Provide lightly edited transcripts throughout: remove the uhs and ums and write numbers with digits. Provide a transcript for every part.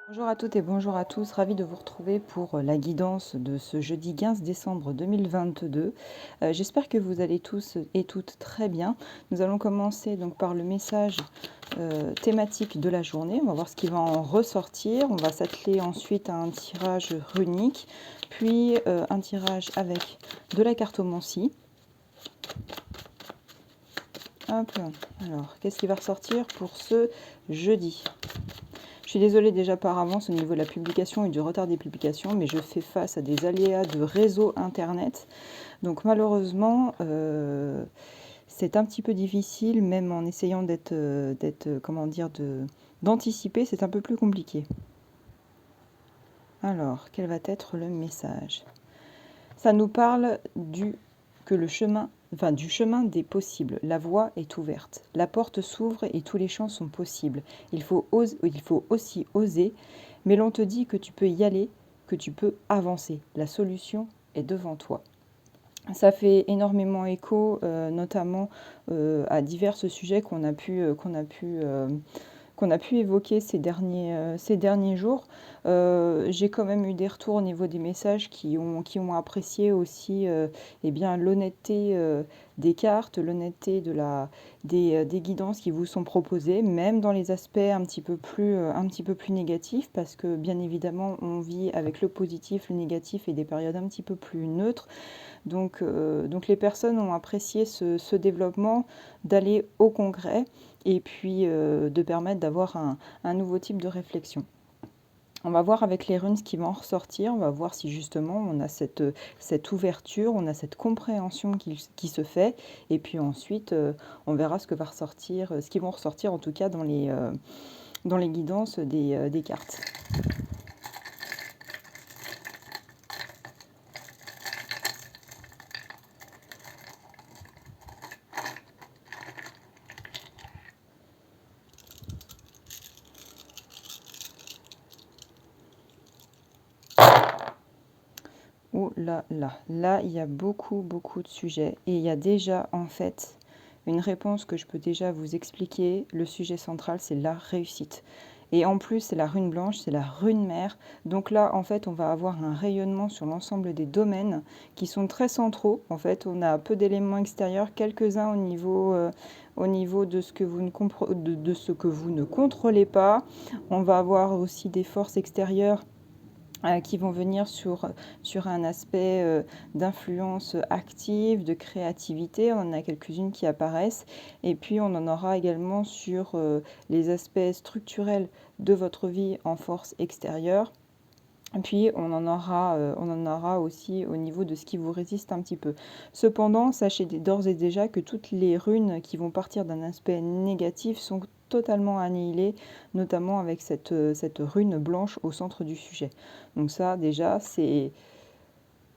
Bonjour à toutes et bonjour à tous, ravi de vous retrouver pour la guidance de ce jeudi 15 décembre 2022. J'espère que vous allez tous et toutes très bien. Nous allons commencer donc par le message thématique de la journée. On va voir ce qui va en ressortir. On va s'atteler ensuite à un tirage runique, puis un tirage avec de la cartomancie. Hop, alors qu'est-ce qui va ressortir pour ce jeudi ? Je suis désolée déjà par avance au niveau de la publication et du retard des publications, mais je fais face à des aléas de réseau internet. Donc malheureusement, c'est un petit peu difficile, même en essayant d'anticiper, c'est un peu plus compliqué. Alors, quel va être le message ? Ça nous parle du chemin des possibles. La voie est ouverte. La porte s'ouvre et tous les champs sont possibles. Il faut aussi oser, mais l'on te dit que tu peux y aller, que tu peux avancer. La solution est devant toi. Ça fait énormément écho, notamment à divers sujets qu'on a pu évoquer ces derniers jours. J'ai quand même eu des retours au niveau des messages qui ont apprécié aussi l'honnêteté des cartes, l'honnêteté des guidances qui vous sont proposées, même dans les aspects un petit peu plus négatifs, parce que bien évidemment on vit avec le positif, le négatif et des périodes un petit peu plus neutres. Donc les personnes ont apprécié ce développement, d'aller au congrès et puis de permettre d'avoir un nouveau type de réflexion. On va voir avec les runes ce qui va en ressortir, on va voir si justement on a cette ouverture, on a cette compréhension qui se fait, et puis ensuite on verra ce qui vont ressortir en tout cas dans les guidances des cartes. Oh là, il y a beaucoup de sujets. Et il y a déjà, en fait, une réponse que je peux déjà vous expliquer. Le sujet central, c'est la réussite. Et en plus, c'est la rune blanche, c'est la rune mère. Donc là, en fait, on va avoir un rayonnement sur l'ensemble des domaines qui sont très centraux. En fait, on a peu d'éléments extérieurs, quelques-uns au niveau de ce que vous ne contrôlez pas. On va avoir aussi des forces extérieures qui vont venir sur un aspect d'influence active, de créativité. On en a quelques-unes qui apparaissent. Et puis, on en aura également sur les aspects structurels de votre vie en force extérieure. Et puis, on en aura aussi au niveau de ce qui vous résiste un petit peu. Cependant, sachez d'ores et déjà que toutes les runes qui vont partir d'un aspect négatif sont totalement annihilées, notamment avec cette rune blanche au centre du sujet. Donc ça, déjà,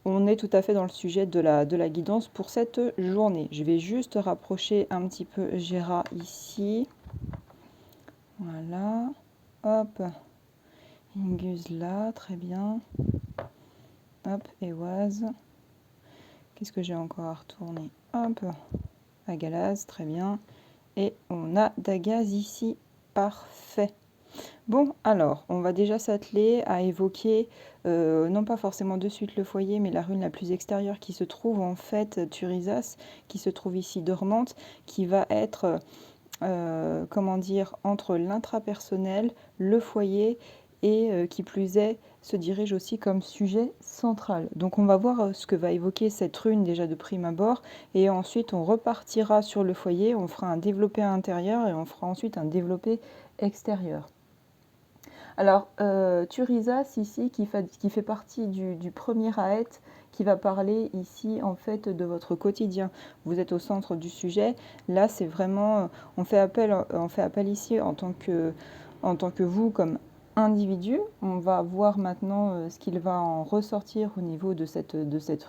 on est tout à fait dans le sujet de la guidance pour cette journée. Je vais juste rapprocher un petit peu Gera ici. Voilà. Hop. Ingus là, très bien. Hop, Ewaz. Qu'est-ce que j'ai encore à retourner? Hop, Agalaz, très bien. Et on a Dagaz ici, parfait. Bon, alors, on va déjà s'atteler à évoquer, non pas forcément de suite le foyer, mais la rune la plus extérieure qui se trouve en fait, Turisas, qui se trouve ici dormante, qui va être, entre l'intrapersonnel, le foyer, et qui plus est, se dirige aussi comme sujet central. Donc on va voir ce que va évoquer cette rune déjà de prime abord, et ensuite on repartira sur le foyer, on fera un développé intérieur, et on fera ensuite un développé extérieur. Alors, Turisas ici, qui fait partie du premier Aet, qui va parler ici en fait de votre quotidien. Vous êtes au centre du sujet. Là, c'est vraiment, on fait appel ici en tant que vous comme individu. On va voir maintenant ce qu'il va en ressortir au niveau de cette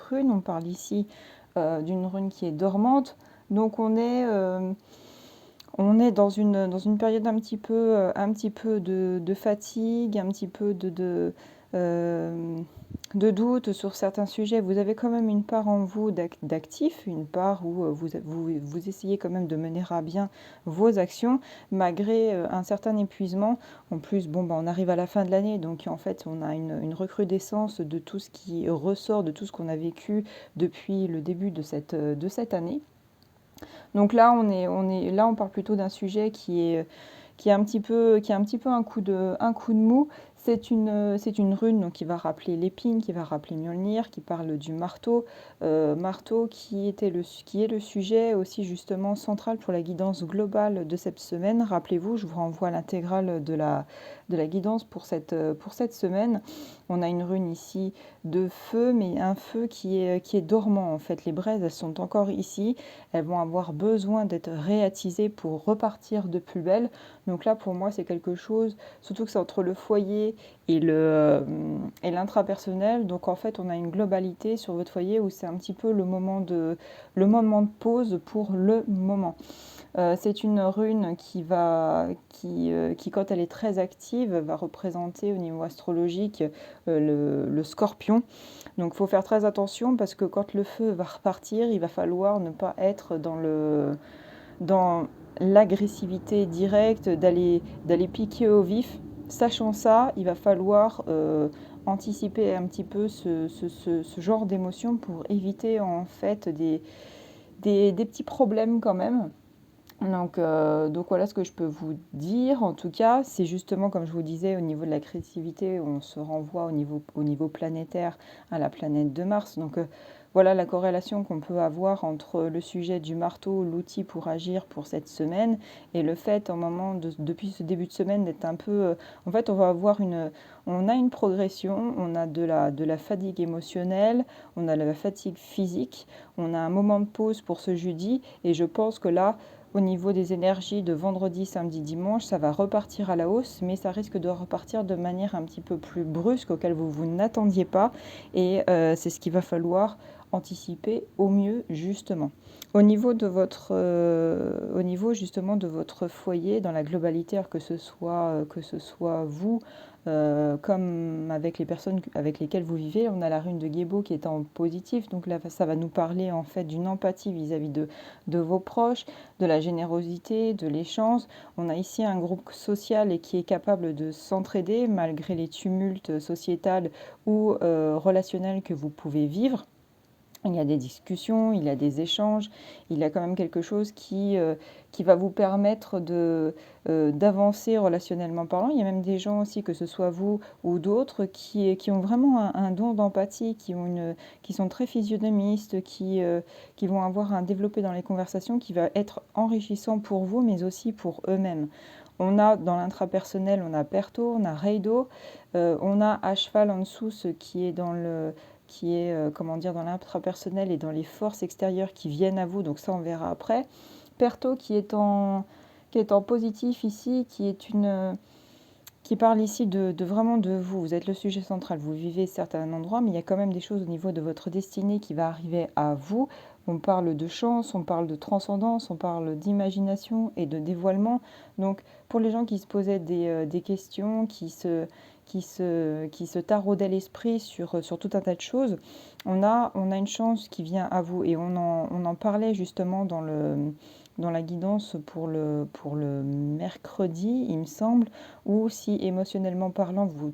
rune. On parle ici d'une rune qui est dormante. Donc on est dans une période un petit peu de fatigue, un petit peu de doute sur certains sujets. Vous avez quand même une part en vous d'actif, une part où vous essayez quand même de mener à bien vos actions, malgré un certain épuisement. En plus, bon, on arrive à la fin de l'année, donc en fait, on a une recrudescence de tout ce qui ressort, de tout ce qu'on a vécu depuis le début de cette année. Donc là, là, on parle plutôt d'un sujet qui est un petit peu un coup de mou. C'est une rune donc, qui va rappeler l'épine, qui va rappeler Mjolnir, qui parle du marteau. Marteau qui est le sujet aussi justement central pour la guidance globale de cette semaine. Rappelez-vous, je vous renvoie à l'intégrale de la guidance pour cette semaine. On a une rune ici de feu, mais un feu qui est dormant en fait. Les braises, elles sont encore ici. Elles vont avoir besoin d'être réattisées pour repartir de plus belle. Donc là, pour moi, c'est quelque chose, surtout que c'est entre le foyer et l'intrapersonnel. Donc en fait, on a une globalité sur votre foyer où c'est un petit peu le moment de pause pour le moment. C'est une rune qui, quand elle est très active, va représenter au niveau astrologique le scorpion. Donc il faut faire très attention parce que quand le feu va repartir, il va falloir ne pas être dans l'agressivité directe, d'aller piquer au vif. Sachant ça, il va falloir anticiper un petit peu ce genre d'émotion pour éviter en fait des petits problèmes quand même. Donc voilà ce que je peux vous dire. En tout cas, c'est justement comme je vous disais au niveau de la créativité, on se renvoie au niveau planétaire à la planète de Mars. Donc voilà la corrélation qu'on peut avoir entre le sujet du marteau, l'outil pour agir pour cette semaine, et le fait depuis ce début de semaine d'être un peu... en fait, on a une progression, on a de la fatigue émotionnelle, on a de la fatigue physique, on a un moment de pause pour ce jeudi, et je pense que là, au niveau des énergies de vendredi, samedi, dimanche, ça va repartir à la hausse, mais ça risque de repartir de manière un petit peu plus brusque auquel vous n'attendiez pas. Et c'est ce qu'il va falloir anticiper au mieux, justement. Au niveau justement de votre foyer, dans la globalité, que ce soit vous, comme avec les personnes avec lesquelles vous vivez, on a la rune de Gébo qui est en positif. Donc là, ça va nous parler en fait d'une empathie vis-à-vis de vos proches, de la générosité, de l'échange. On a ici un groupe social et qui est capable de s'entraider malgré les tumultes sociétals ou relationnels que vous pouvez vivre. Il y a des discussions, il y a des échanges, il y a quand même quelque chose qui va vous permettre d'avancer relationnellement parlant. Il y a même des gens aussi, que ce soit vous ou d'autres, qui ont vraiment un don d'empathie, qui sont très physionomistes, qui vont avoir un développé dans les conversations qui va être enrichissant pour vous, mais aussi pour eux-mêmes. On a dans l'intrapersonnel, on a Perto, on a Reido, on a à cheval en dessous ce qui est comment dire, dans l'intrapersonnel et dans les forces extérieures qui viennent à vous. Donc ça, on verra après. Perto qui est en positif ici, qui parle ici de vraiment de vous. Vous êtes le sujet central. Vous vivez certains endroits, mais il y a quand même des choses au niveau de votre destinée qui va arriver à vous. On parle de chance, on parle de transcendance, on parle d'imagination et de dévoilement. Donc, pour les gens qui se posaient des questions, qui se taraudaient l'esprit sur tout un tas de choses, on a une chance qui vient à vous. Et on en parlait justement dans la guidance pour le mercredi, il me semble, ou si émotionnellement parlant, vous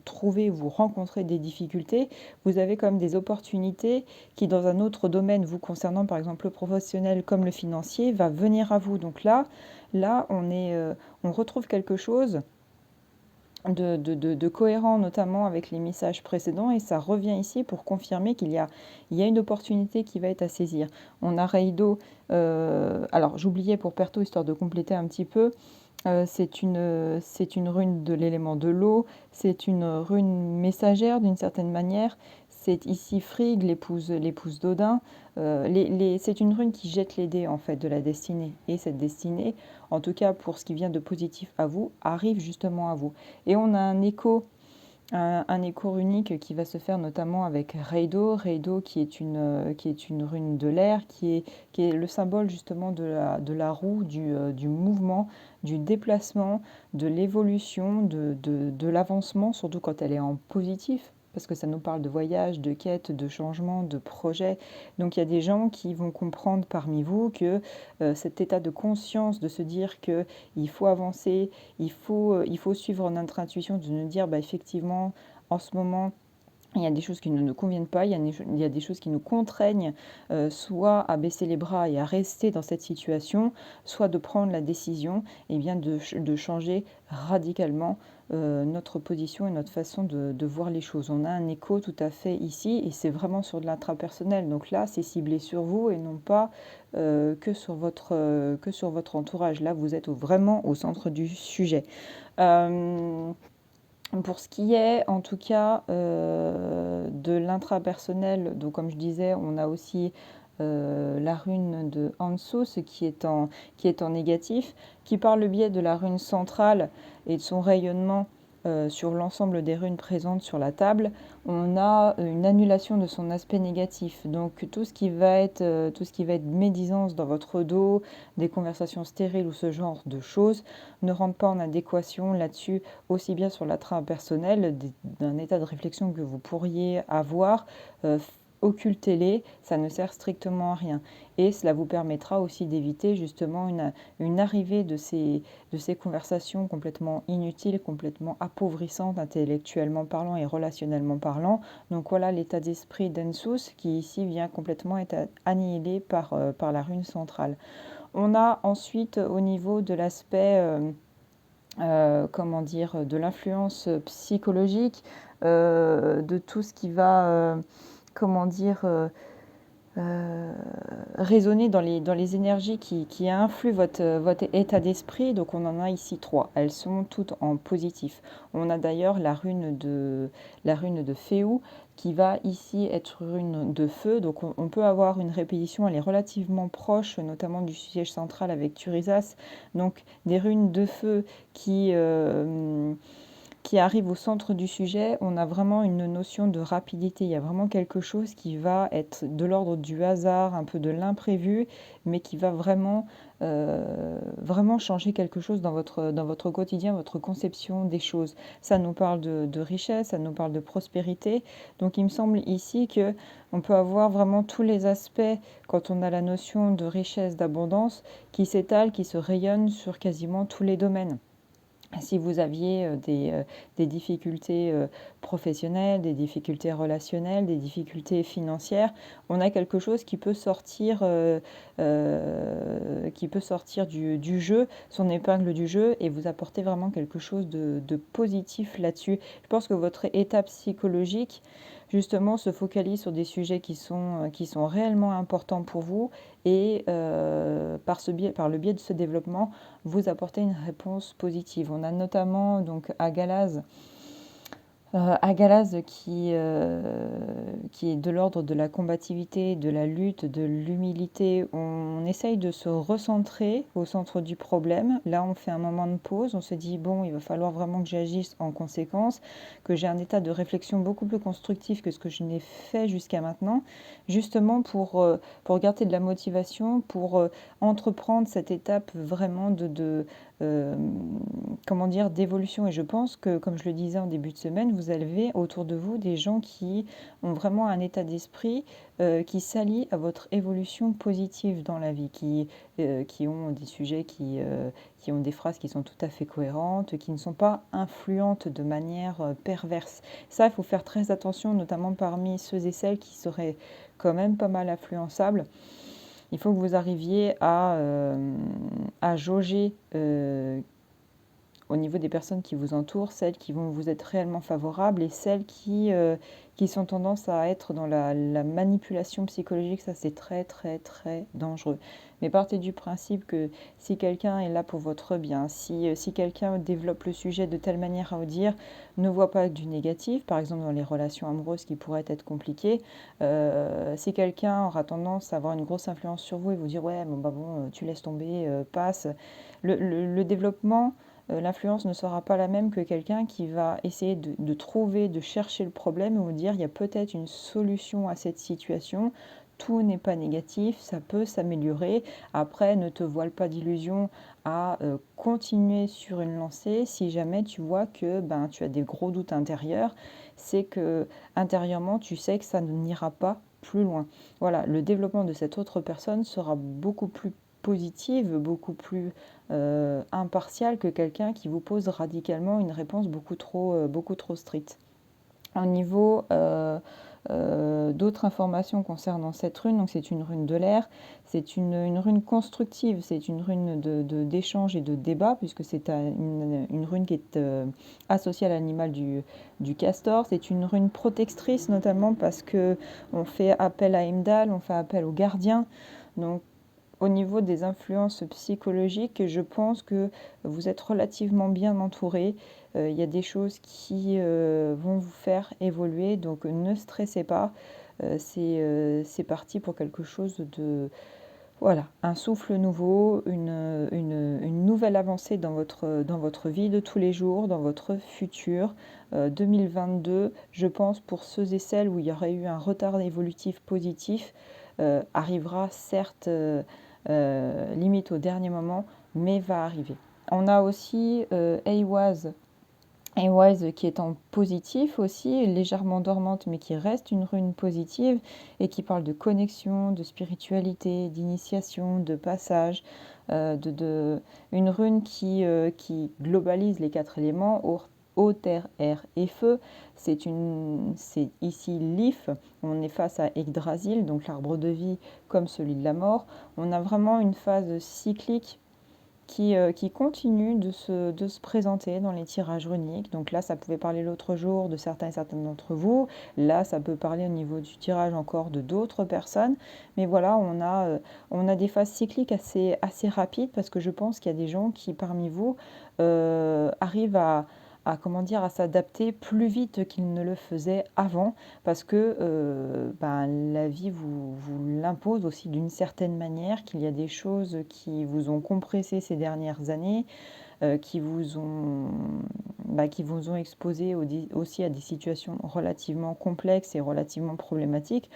rencontrez des difficultés, vous avez comme des opportunités qui, dans un autre domaine vous concernant, par exemple le professionnel comme le financier, va venir à vous. Donc là on retrouve quelque chose de cohérent, notamment avec les messages précédents, et ça revient ici pour confirmer il y a une opportunité qui va être à saisir. On a Reido, alors j'oubliais pour Perto, histoire de compléter un petit peu, c'est une rune de l'élément de l'eau, c'est une rune messagère d'une certaine manière. C'est ici Frigg, l'épouse d'Odin. C'est une rune qui jette les dés en fait de la destinée. Et cette destinée, en tout cas pour ce qui vient de positif à vous, arrive justement à vous. Et on a un écho runique qui va se faire notamment avec Reido. Reido qui est une rune de l'air, qui est le symbole justement de la roue, du mouvement, du déplacement, de l'évolution, de l'avancement, surtout quand elle est en positif. parce que ça nous parle de voyage, de quête, de changement, de projet. Donc il y a des gens qui vont comprendre parmi vous que cet état de conscience, de se dire que il faut avancer, il faut suivre notre intuition, de nous dire, bah, effectivement, en ce moment, il y a des choses qui ne nous conviennent pas, il y a des choses qui nous contraignent, soit à baisser les bras et à rester dans cette situation, soit de prendre la décision eh bien de changer radicalement notre position et notre façon de voir les choses. On a un écho tout à fait ici et c'est vraiment sur de l'intrapersonnel. Donc là, c'est ciblé sur vous et non pas que sur votre entourage. Là, vous êtes vraiment au centre du sujet. Euh, pour ce qui est, en tout cas, de l'intrapersonnel, donc comme je disais, on a aussi la rune de Hanso, ce qui est en négatif, qui par le biais de la rune centrale et de son rayonnement sur l'ensemble des runes présentes sur la table, on a une annulation de son aspect négatif. Donc tout ce qui va être médisance dans votre dos, des conversations stériles ou ce genre de choses, ne rentre pas en adéquation là-dessus, aussi bien sur l'attrait personnel, d'un état de réflexion que vous pourriez avoir. Occultez-les, ça ne sert strictement à rien. Et cela vous permettra aussi d'éviter justement une arrivée de ces conversations complètement inutiles, complètement appauvrissantes intellectuellement parlant et relationnellement parlant. Donc voilà l'état d'esprit d'Ensus qui ici vient complètement être annihilé par la rune centrale. On a ensuite au niveau de l'aspect, comment dire, de l'influence psychologique, de tout ce qui va, comment dire, résonner dans les énergies qui influent votre état d'esprit. Donc on en a ici trois. Elles sont toutes en positif. On a d'ailleurs la rune de Féou qui va ici être rune de feu. Donc on peut avoir une répétition, elle est relativement proche, notamment du siège central avec Turisas. Donc des runes de feu qui arrive au centre du sujet, on a vraiment une notion de rapidité. Il y a vraiment quelque chose qui va être de l'ordre du hasard, un peu de l'imprévu, mais qui va vraiment changer quelque chose dans votre quotidien, votre conception des choses. Ça nous parle de richesse, ça nous parle de prospérité. Donc il me semble ici que on peut avoir vraiment tous les aspects quand on a la notion de richesse, d'abondance, qui s'étalent, qui se rayonnent sur quasiment tous les domaines. Si vous aviez des difficultés professionnelles, des difficultés relationnelles, des difficultés financières, on a quelque chose qui peut sortir du jeu, son épingle du jeu, et vous apporter vraiment quelque chose de positif là-dessus. Je pense que votre état psychologique, justement, se focalise sur des sujets qui sont réellement importants pour vous et par le biais de ce développement, vous apporter une réponse positive. On a notamment donc Agalaz qui est de l'ordre de la combativité, de la lutte, de l'humilité. On essaye de se recentrer au centre du problème. Là, on fait un moment de pause. On se dit, bon, il va falloir vraiment que j'agisse en conséquence, que j'ai un état de réflexion beaucoup plus constructif que ce que je n'ai fait jusqu'à maintenant, justement pour garder de la motivation, pour entreprendre cette étape vraiment euh, comment dire, d'évolution. Et je pense que, comme je le disais en début de semaine, vous avez autour de vous des gens qui ont vraiment un état d'esprit qui s'allie à votre évolution positive dans la vie, qui ont des sujets qui ont des phrases qui sont tout à fait cohérentes, qui ne sont pas influentes de manière perverse. Ça, il faut faire très attention, notamment parmi ceux et celles qui seraient quand même pas mal influençables. Il faut que vous arriviez à jauger au niveau des personnes qui vous entourent, celles qui vont vous être réellement favorables et celles qui sont tendance à être dans la manipulation psychologique. Ça, c'est très, très, très dangereux. Mais partez du principe que si quelqu'un est là pour votre bien, si quelqu'un développe le sujet de telle manière à vous dire, ne voit pas du négatif, par exemple dans les relations amoureuses qui pourraient être compliquées, si quelqu'un aura tendance à avoir une grosse influence sur vous et vous dire ouais, bon, bah bon, tu laisses tomber, passe, le développement l'influence ne sera pas la même que quelqu'un qui va essayer de trouver, de chercher le problème et vous dire il y a peut-être une solution à cette situation. tout n'est pas négatif, ça peut s'améliorer. Après, ne te voile pas d'illusions à continuer sur une lancée si jamais tu vois que ben, tu as des gros doutes intérieurs. C'est que intérieurement, tu sais que ça n'ira pas plus loin. Voilà, le développement de cette autre personne sera beaucoup plus positive, beaucoup plus impartial que quelqu'un qui vous pose radicalement une réponse beaucoup trop stricte. Au niveau d'autres informations concernant cette rune, donc c'est une rune de l'air, c'est une rune constructive, c'est une rune d'échange et de débat, puisque c'est une rune qui est associée à l'animal du castor. C'est une rune protectrice, notamment parce que on fait appel à Heimdall, on fait appel au gardien. Donc au niveau des influences psychologiques, je pense que vous êtes relativement bien entouré. Il y a des choses qui vont vous faire évoluer, donc ne stressez pas. C'est parti pour quelque chose de... Voilà, un souffle nouveau, une nouvelle avancée dans votre vie de tous les jours, dans votre futur. 2022, je pense, pour ceux et celles où il y aurait eu un retard évolutif positif, arrivera certes limite au dernier moment, mais va arriver. On a aussi Awaz qui est en positif aussi, légèrement dormante, mais qui reste une rune positive et qui parle de connexion, de spiritualité, d'initiation, de passage, une rune qui globalise les quatre éléments, eau, terre, air et feu. C'est ici l'If, on est face à Yggdrasil, donc l'arbre de vie comme celui de la mort. On a vraiment une phase cyclique qui continue de se présenter dans les tirages runiques. Donc là, ça pouvait parler l'autre jour de certains et certaines d'entre vous. Là, ça peut parler au niveau du tirage encore de d'autres personnes. Mais voilà, on a des phases cycliques assez rapides parce que je pense qu'il y a des gens qui, parmi vous, arrivent comment dire, à s'adapter plus vite qu'ils ne le faisaient avant, parce que ben, la vie vous l'impose aussi d'une certaine manière, qu'il y a des choses qui vous ont compressé ces dernières années, qui vous ont exposé aussi à des situations relativement complexes et relativement problématiques,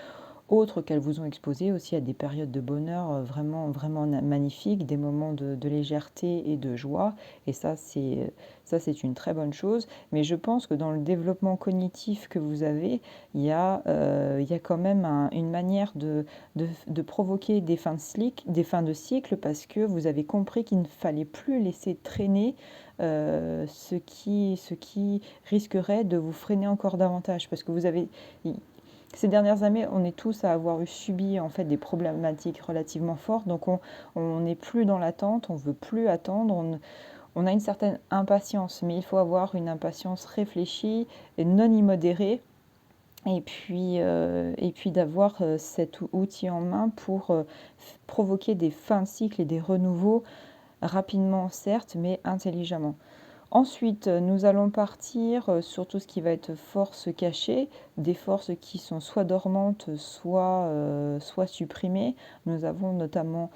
autres qu'elles vous ont exposé aussi à des périodes de bonheur vraiment magnifiques, des moments de légèreté et de joie. Et ça, c'est une très bonne chose. Mais je pense que dans le développement cognitif que vous avez, il y a quand même une manière de provoquer des fins de cycle parce que vous avez compris qu'il ne fallait plus laisser traîner ce qui risquerait de vous freiner encore davantage. Parce que ces dernières années, on est tous à avoir subi en fait des problématiques relativement fortes, donc on n'est plus dans l'attente, on veut plus attendre, on a une certaine impatience, mais il faut avoir une impatience réfléchie et non immodérée, et puis d'avoir cet outil en main pour provoquer des fins de cycle et des renouveaux rapidement certes, mais intelligemment. Ensuite, nous allons partir sur tout ce qui va être forces cachées, des forces qui sont soit dormantes, soit supprimées. Nous avons notamment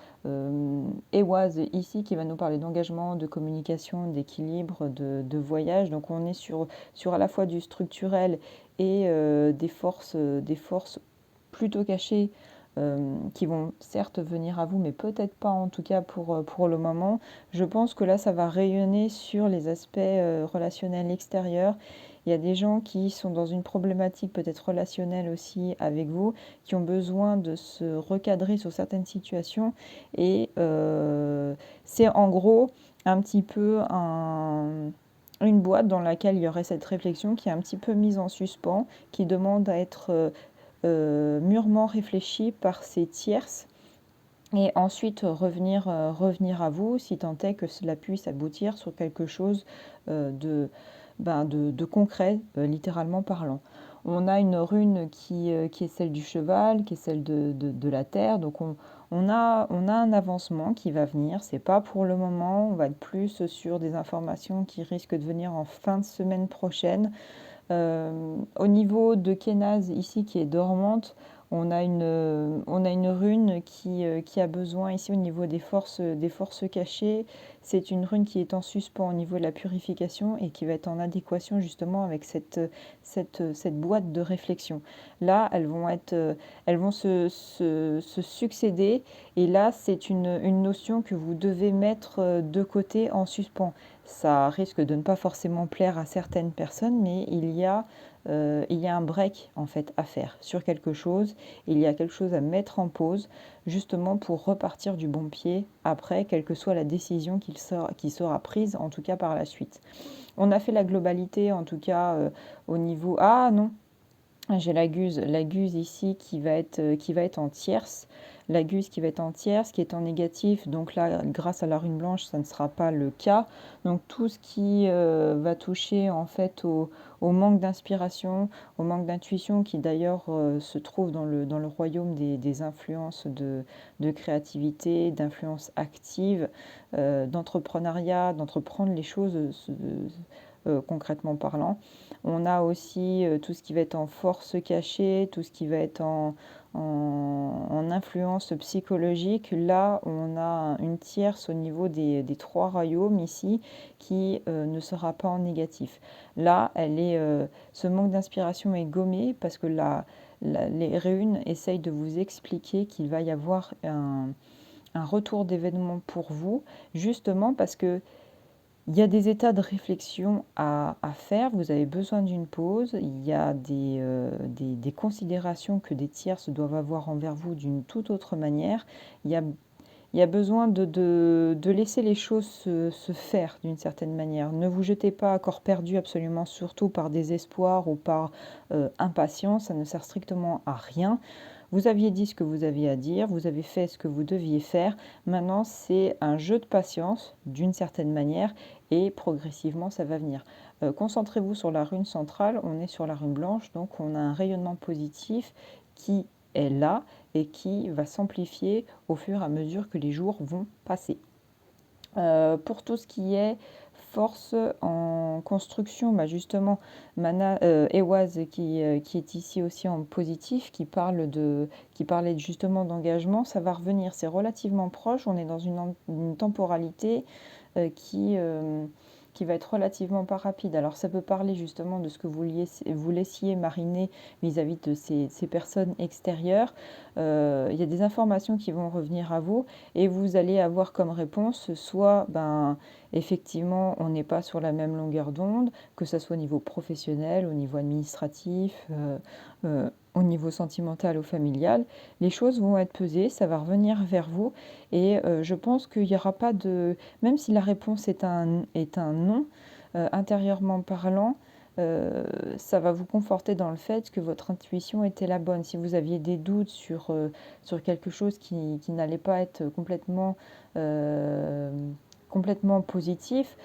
Ewaz ici qui va nous parler d'engagement, de communication, d'équilibre, de voyage. Donc on est sur à la fois du structurel et des forces plutôt cachées qui vont certes venir à vous, mais peut-être pas en tout cas pour le moment. Je pense que là, ça va rayonner sur les aspects relationnels extérieurs. Il y a des gens qui sont dans une problématique peut-être relationnelle aussi avec vous, qui ont besoin de se recadrer sur certaines situations. Et c'est en gros un petit peu une boîte dans laquelle il y aurait cette réflexion qui est un petit peu mise en suspens, qui demande à être mûrement réfléchi par ces tierces et ensuite revenir à vous si tant est que cela puisse aboutir sur quelque chose de concret, littéralement parlant. On a une rune qui est celle du cheval, qui est celle de la terre, donc on a un avancement qui va venir, c'est pas pour le moment, on va être plus sur des informations qui risquent de venir en fin de semaine prochaine. Au niveau de Kenaz, ici, qui est dormante, on a une rune qui a besoin, ici, au niveau des forces cachées, c'est une rune qui est en suspens au niveau de la purification et qui va être en adéquation justement avec cette boîte de réflexion. Là, elles vont se succéder et là, c'est une notion que vous devez mettre de côté en suspens. Ça risque de ne pas forcément plaire à certaines personnes, mais il y a un break en fait à faire sur quelque chose. Il y a quelque chose à mettre en pause justement pour repartir du bon pied après, quelle que soit la décision qui sera prise, en tout cas par la suite. On a fait la globalité, en tout cas au niveau... Ah non, j'ai la guse ici qui va être en tierce. La guse qui va être en tierce, qui est en négatif. Donc là, grâce à la rune blanche, ça ne sera pas le cas. Donc tout ce qui va toucher en fait au manque d'inspiration, au manque d'intuition, qui d'ailleurs se trouve dans le royaume des influences de créativité, d'influence active, d'entrepreneuriat, d'entreprendre les choses concrètement parlant. On a aussi tout ce qui va être en force cachée, tout ce qui va être en influence psychologique. Là, on a une tierce au niveau des trois royaumes ici qui ne sera pas en négatif. Là, ce manque d'inspiration est gommé parce que les runes essayent de vous expliquer qu'il va y avoir un retour d'événement pour vous, justement parce que il y a des états de réflexion à faire, vous avez besoin d'une pause, il y a des considérations que des tierces doivent avoir envers vous d'une toute autre manière. Il y a, il y a besoin de laisser les choses se faire d'une certaine manière. Ne vous jetez pas à corps perdu absolument, surtout par désespoir ou par impatience, ça ne sert strictement à rien. Vous aviez dit ce que vous aviez à dire, vous avez fait ce que vous deviez faire. Maintenant, c'est un jeu de patience d'une certaine manière et progressivement, ça va venir. Concentrez-vous sur la rune centrale, on est sur la rune blanche, donc on a un rayonnement positif qui est là et qui va s'amplifier au fur et à mesure que les jours vont passer. Pour tout ce qui est force en construction, bah justement, Ewaz qui est ici aussi en positif, qui parlait justement d'engagement, ça va revenir, c'est relativement proche, on est dans une temporalité qui va être relativement pas rapide. Alors ça peut parler justement de ce que vous laissiez mariner vis-à-vis de ces personnes extérieures. Il y a des informations qui vont revenir à vous et vous allez avoir comme réponse soit effectivement on n'est pas sur la même longueur d'onde, que ce soit au niveau professionnel, au niveau administratif, au niveau sentimental ou familial. Les choses vont être pesées, ça va revenir vers vous et je pense qu'il n'y aura pas de... Même si la réponse est un non, intérieurement parlant, ça va vous conforter dans le fait que votre intuition était la bonne. Si vous aviez des doutes sur quelque chose qui n'allait pas être complètement positif,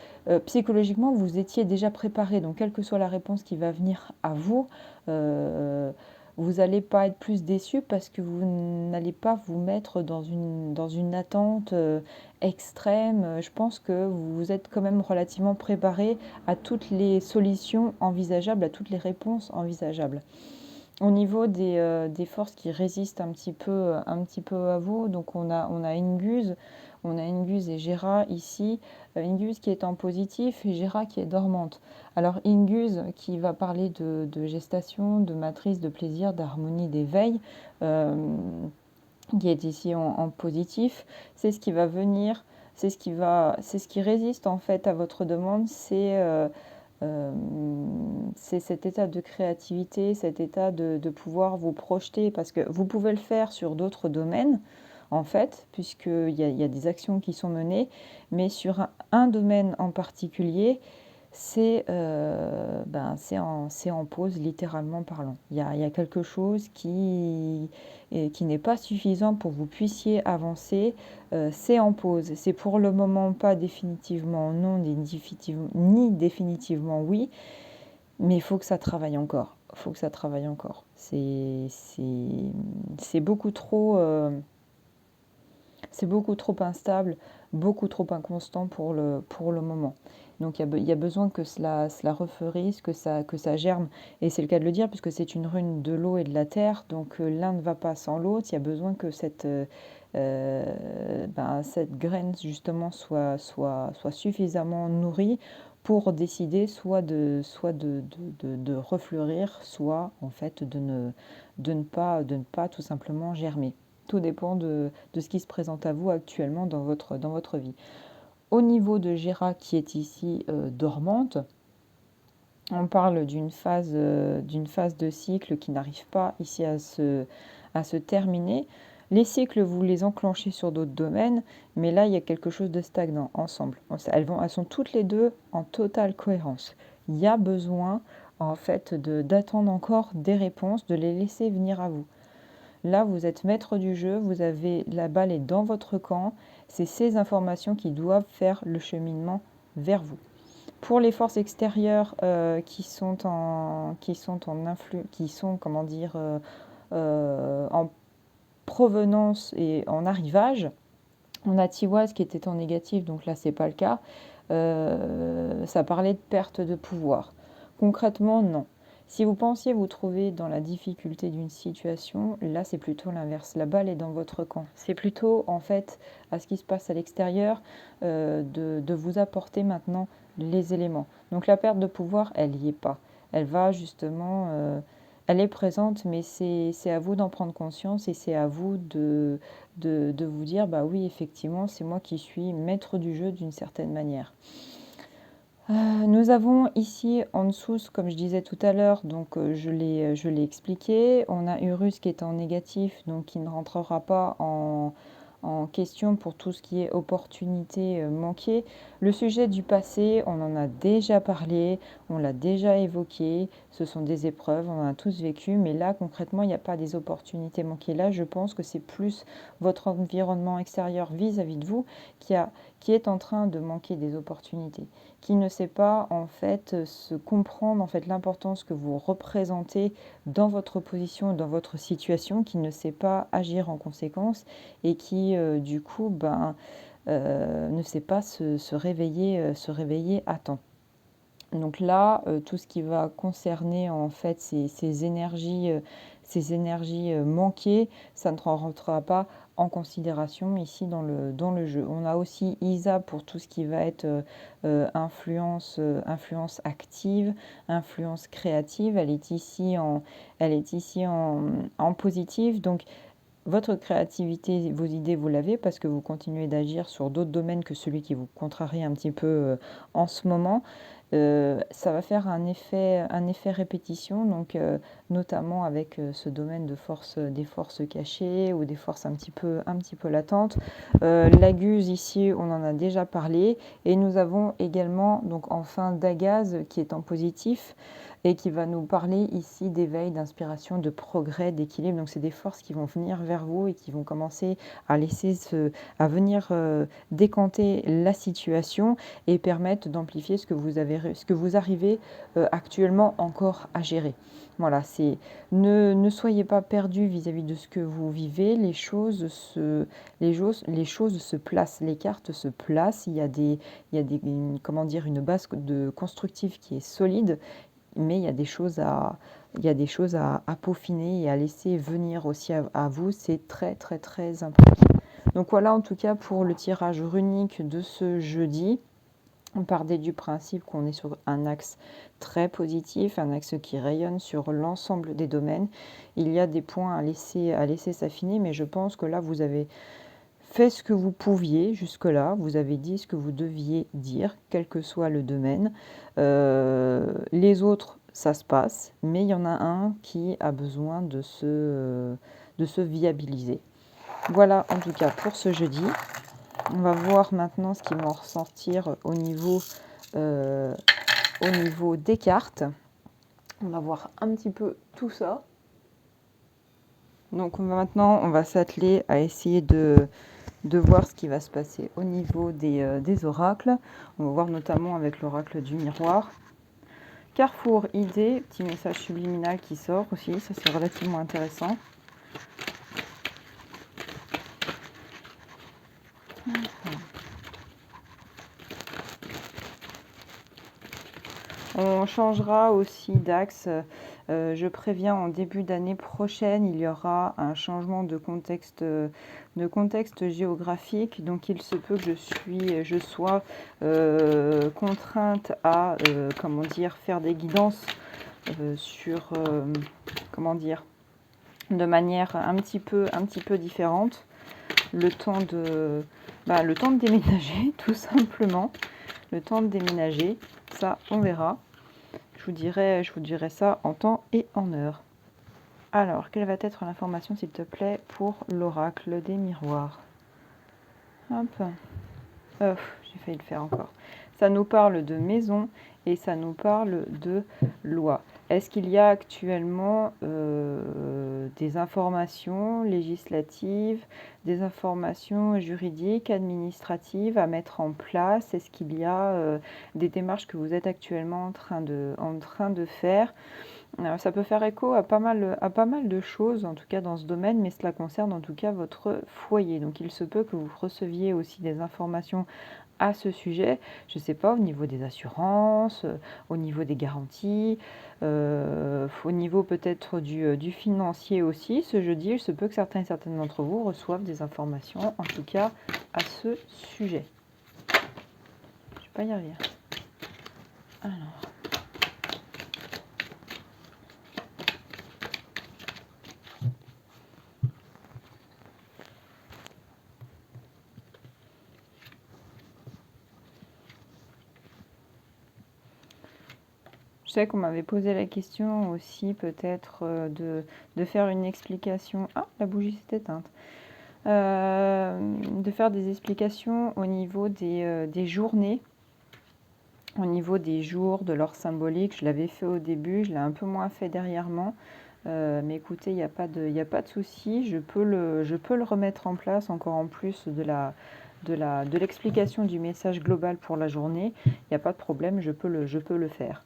psychologiquement, vous étiez déjà préparé. Donc, quelle que soit la réponse qui va venir à vous, vous n'allez pas être plus déçu parce que vous n'allez pas vous mettre dans une attente extrême. Je pense que vous êtes quand même relativement préparé à toutes les solutions envisageables, à toutes les réponses envisageables. Au niveau des forces qui résistent un petit peu à vous, donc on a Inguse et Gera ici. Inguse qui est en positif et Gera qui est dormante. Alors Inguse qui va parler de gestation, de matrice, de plaisir, d'harmonie, d'éveil, qui est ici en positif, c'est ce qui va venir, c'est ce qui résiste en fait à votre demande, c'est cet état de créativité, cet état de pouvoir vous projeter, parce que vous pouvez le faire sur d'autres domaines, en fait, puisqu'il y a des actions qui sont menées, mais sur un domaine en particulier, c'est en pause, littéralement parlant. Il y a quelque chose qui n'est pas suffisant pour que vous puissiez avancer. C'est en pause. C'est pour le moment pas définitivement non, ni définitivement oui, mais il faut que ça travaille encore. Il faut que ça travaille encore. C'est beaucoup trop... c'est beaucoup trop instable, beaucoup trop inconstant pour le moment. Donc il y a besoin que cela refleurisse, que ça germe. Et c'est le cas de le dire, puisque c'est une rune de l'eau et de la terre. Donc l'un ne va pas sans l'autre. Il y a besoin que cette graine justement soit suffisamment nourrie pour décider soit de refleurir, soit en fait de ne pas tout simplement germer. Tout dépend de ce qui se présente à vous actuellement dans votre vie. Au niveau de Géra qui est ici dormante, on parle d'une phase de cycle qui n'arrive pas ici à se terminer. Les cycles, vous les enclenchez sur d'autres domaines, mais là, il y a quelque chose de stagnant ensemble. Elles sont toutes les deux en totale cohérence. Il y a besoin, en fait, d'attendre encore des réponses, de les laisser venir à vous. Là, vous êtes maître du jeu, vous avez la balle est dans votre camp. C'est ces informations qui doivent faire le cheminement vers vous. Pour les forces extérieures en provenance et en arrivage, on a Tiwaz qui était en négatif, donc là c'est pas le cas. Ça parlait de perte de pouvoir. Concrètement, non. Si vous pensiez vous trouver dans la difficulté d'une situation, là c'est plutôt l'inverse. La balle est dans votre camp. C'est plutôt en fait à ce qui se passe à l'extérieur de vous apporter maintenant les éléments. Donc la perte de pouvoir, elle n'y est pas. Elle va justement, elle est présente, mais c'est à vous d'en prendre conscience et c'est à vous de vous dire, bah oui, effectivement, c'est moi qui suis maître du jeu d'une certaine manière. Nous avons ici en dessous, comme je disais tout à l'heure, donc je l'ai expliqué, on a Urus qui est en négatif, donc qui ne rentrera pas en question pour tout ce qui est opportunité manquée. Le sujet du passé, on en a déjà parlé, on l'a déjà évoqué, ce sont des épreuves, on en a tous vécu, mais là concrètement, il n'y a pas des opportunités manquées. Là, je pense que c'est plus votre environnement extérieur vis-à-vis de vous qui est en train de manquer des opportunités, qui ne sait pas en fait se comprendre en fait l'importance que vous représentez dans votre position, dans votre situation, qui ne sait pas agir en conséquence et qui du coup ne sait pas se réveiller à temps. Donc là, tout ce qui va concerner en fait ces énergies manquées, ça ne rentrera pas en considération ici dans le jeu. On a aussi Isa pour tout ce qui va être influence active, influence créative. Elle est ici en positif. Donc votre créativité, vos idées, vous l'avez parce que vous continuez d'agir sur d'autres domaines que celui qui vous contrarie un petit peu en ce moment. Ça va faire un effet répétition, donc notamment avec ce domaine des forces cachées ou des forces un petit peu latentes. La Guse ici, on en a déjà parlé, et nous avons également donc enfin Dagaz qui est en positif et qui va nous parler ici d'éveil, d'inspiration, de progrès, d'équilibre. Donc c'est des forces qui vont venir vers vous et qui vont commencer à venir décanter la situation et permettre d'amplifier ce que vous arrivez actuellement encore à gérer. Voilà, ne soyez pas perdus vis-à-vis de ce que vous vivez. Les choses se placent, les cartes se placent. Il y a une base de constructive qui est solide, mais il y a des choses à peaufiner et à laisser venir aussi à vous. C'est très très très important. Donc voilà en tout cas pour le tirage runique de ce jeudi. On partait du principe qu'on est sur un axe très positif, un axe qui rayonne sur l'ensemble des domaines. Il y a des points à laisser s'affiner, mais je pense que là, vous avez fait ce que vous pouviez jusque-là. Vous avez dit ce que vous deviez dire, quel que soit le domaine. Les autres, ça se passe, mais il y en a un qui a besoin de se viabiliser. Voilà en tout cas pour ce jeudi. On va voir maintenant ce qui va en ressortir au niveau des cartes. On va voir un petit peu tout ça. Donc maintenant, on va s'atteler à essayer de voir ce qui va se passer au niveau des oracles. On va voir notamment avec l'oracle du miroir. Carrefour, idée, petit message subliminal qui sort aussi, ça c'est relativement intéressant. On changera aussi d'axe Je préviens, en début d'année prochaine, il y aura un changement de contexte géographique. Donc il se peut que je sois contrainte à comment dire, faire des guidances sur comment dire, de manière un petit peu différente. Le temps de déménager, tout simplement. Le temps de déménager, ça, on verra. Je vous dirai ça en temps et en heure. Alors, quelle va être l'information, s'il te plaît, pour l'oracle des miroirs? Hop. J'ai failli le faire encore. Ça nous parle de maison et ça nous parle de loi. Est-ce qu'il y a actuellement des informations législatives, des informations juridiques, administratives à mettre en place? Est-ce qu'il y a des démarches que vous êtes actuellement en train de faire? Alors, ça peut faire écho à pas mal de choses, en tout cas dans ce domaine, mais cela concerne en tout cas votre foyer. Donc il se peut que vous receviez aussi des informations à ce sujet, je ne sais pas, au niveau des assurances, au niveau des garanties, au niveau peut-être du financier aussi. Ce jeudi, il se peut que certains et certaines d'entre vous reçoivent des informations, en tout cas à ce sujet. Je ne vais pas y arriver. Alors. Je sais qu'on m'avait posé la question aussi peut-être de faire une explication. Ah, la bougie s'est éteinte. De faire des explications au niveau des journées, au niveau des jours, de leur symbolique. Je l'avais fait au début, je l'ai un peu moins fait dernièrement. Mais écoutez, il n'y a pas de souci. Je peux le remettre en place encore en plus de l'explication du message global pour la journée. Il n'y a pas de problème, je peux le faire.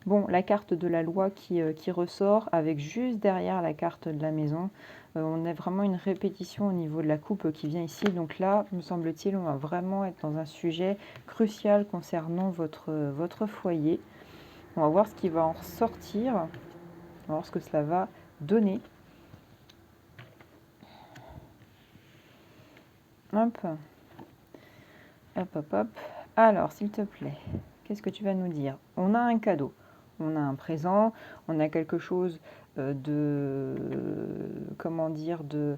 Bon, la carte de la loi qui ressort avec juste derrière la carte de la maison. On a vraiment une répétition au niveau de la coupe qui vient ici. Donc là, me semble-t-il, on va vraiment être dans un sujet crucial concernant votre foyer. On va voir ce qui va en ressortir. On va voir ce que cela va donner. Hop. Hop, hop, hop. Alors, s'il te plaît, qu'est-ce que tu vas nous dire? On a un cadeau. On a un présent, on a quelque chose comment dire, de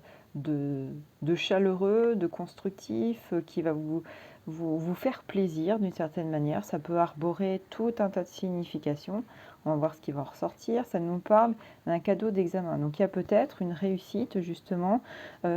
chaleureux, de constructif, qui va vous faire plaisir d'une certaine manière. Ça peut arborer tout un tas de significations. On va voir ce qui va ressortir. Ça nous parle d'un cadeau d'examen. Donc il y a peut-être une réussite justement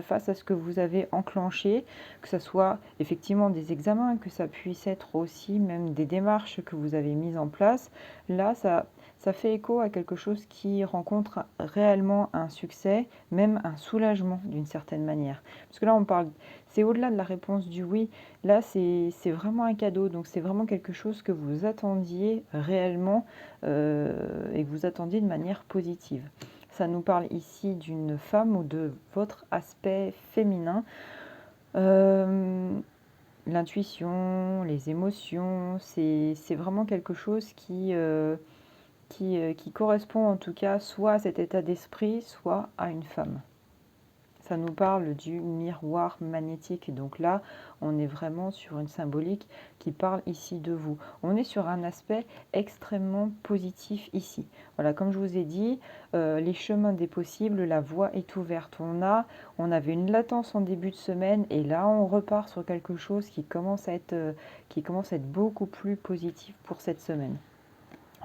face à ce que vous avez enclenché, que ce soit effectivement des examens, que ça puisse être aussi même des démarches que vous avez mises en place. Là, ça fait écho à quelque chose qui rencontre réellement un succès, même un soulagement d'une certaine manière. Parce que là, on parle, c'est au-delà de la réponse du oui. Là, c'est vraiment un cadeau. Donc, c'est vraiment quelque chose que vous attendiez réellement et que vous attendiez de manière positive. Ça nous parle ici d'une femme ou de votre aspect féminin. L'intuition, les émotions, c'est vraiment quelque chose qui correspond en tout cas soit à cet état d'esprit, soit à une femme. Ça nous parle du miroir magnétique. Donc là, on est vraiment sur une symbolique qui parle ici de vous. On est sur un aspect extrêmement positif ici. Voilà, comme je vous ai dit, les chemins des possibles, la voie est ouverte. On avait une latence en début de semaine et là, on repart sur quelque chose qui commence à être beaucoup plus positif pour cette semaine.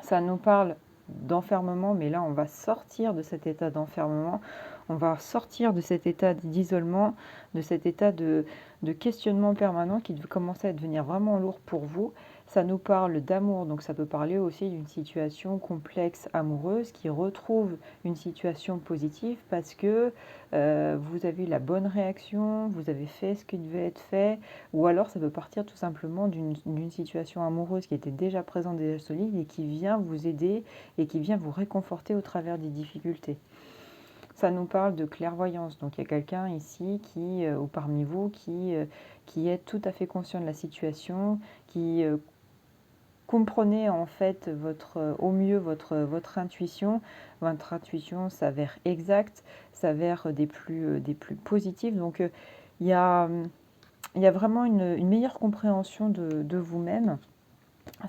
Ça nous parle d'enfermement, mais là, on va sortir de cet état d'enfermement. On va sortir de cet état d'isolement, de cet état de questionnement permanent qui commence à devenir vraiment lourd pour vous. Ça nous parle d'amour, donc ça peut parler aussi d'une situation complexe amoureuse qui retrouve une situation positive parce que vous avez eu la bonne réaction, vous avez fait ce qui devait être fait, ou alors ça peut partir tout simplement d'une situation amoureuse qui était déjà présente, déjà solide et qui vient vous aider et qui vient vous réconforter au travers des difficultés. Ça nous parle de clairvoyance. Donc il y a quelqu'un ici ou parmi vous qui est tout à fait conscient de la situation, qui comprenez en fait au mieux votre intuition. Votre intuition s'avère exacte, s'avère des plus positives. Donc il y a, il y a vraiment une meilleure compréhension de vous-même.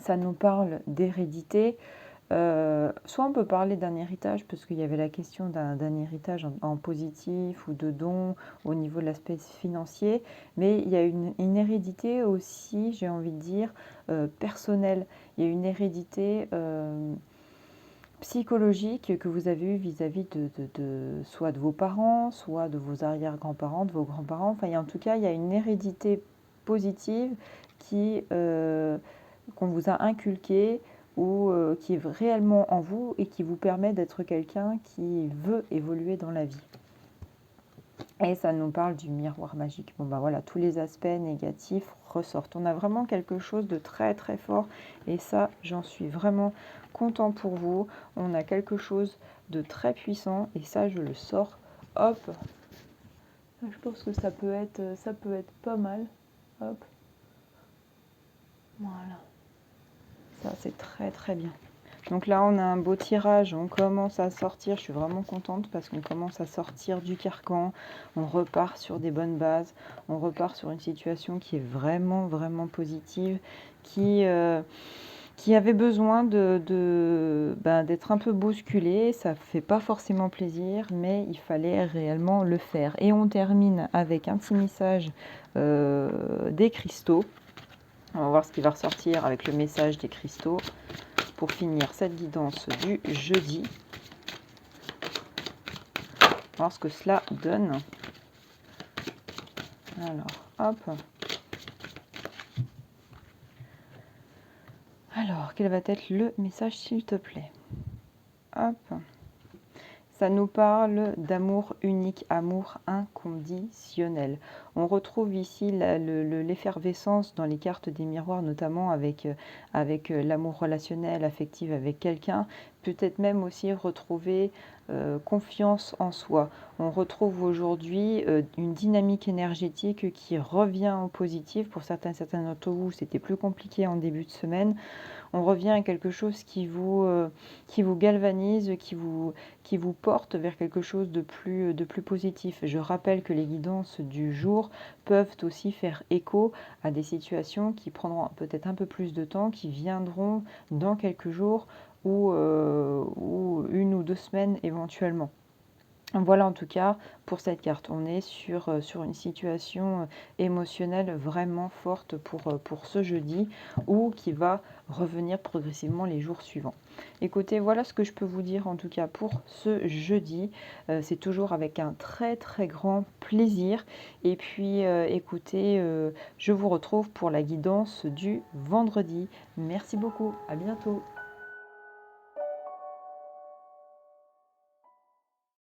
Ça nous parle d'hérédité. Soit on peut parler d'un héritage, parce qu'il y avait la question d'un héritage en positif ou de don au niveau de l'aspect financier, mais il y a une hérédité aussi, j'ai envie de dire, personnelle. Il y a une hérédité psychologique que vous avez eue vis-à-vis soit de vos parents, soit de vos arrière-grands-parents, de vos grands-parents. Enfin, en tout cas, il y a une hérédité positive qu'on vous a inculquée ou qui est réellement en vous et qui vous permet d'être quelqu'un qui veut évoluer dans la vie. Et ça nous parle du miroir magique. Bon ben voilà, tous les aspects négatifs ressortent. On a vraiment quelque chose de très très fort et ça, j'en suis vraiment content pour vous. On a quelque chose de très puissant et ça, je le sors. Hop, je pense que ça peut être pas mal. Hop, voilà. Ça, c'est très très bien. Donc là, on a un beau tirage, on commence à sortir, je suis vraiment contente parce qu'on commence à sortir du carcan, on repart sur des bonnes bases, on repart sur une situation qui est vraiment, vraiment positive, qui avait besoin d'être un peu bousculée. Ça ne fait pas forcément plaisir, mais il fallait réellement le faire. Et on termine avec un petit message des cristaux. On va voir ce qui va ressortir avec le message des cristaux pour finir cette guidance du jeudi. Voir ce que cela donne. Alors, hop. Alors, quel va être le message, s'il te plaît? Hop. Ça nous parle d'amour unique, amour inconditionnel. On retrouve ici l'effervescence dans les cartes des miroirs, notamment avec l'amour relationnel, affectif avec quelqu'un. Peut-être même aussi retrouver confiance en soi. On retrouve aujourd'hui une dynamique énergétique qui revient en positif. Pour certains d'entre vous, c'était plus compliqué en début de semaine. On revient à quelque chose qui vous galvanise, qui vous porte vers quelque chose de plus positif. Je rappelle que les guidances du jour peuvent aussi faire écho à des situations qui prendront peut-être un peu plus de temps, qui viendront dans quelques jours ou 1 ou 2 semaines éventuellement. Voilà en tout cas pour cette carte. On est sur une situation émotionnelle vraiment forte pour ce jeudi ou qui va revenir progressivement les jours suivants. Écoutez, voilà ce que je peux vous dire en tout cas pour ce jeudi. C'est toujours avec un très très grand plaisir. Et puis écoutez, je vous retrouve pour la guidance du vendredi. Merci beaucoup, à bientôt.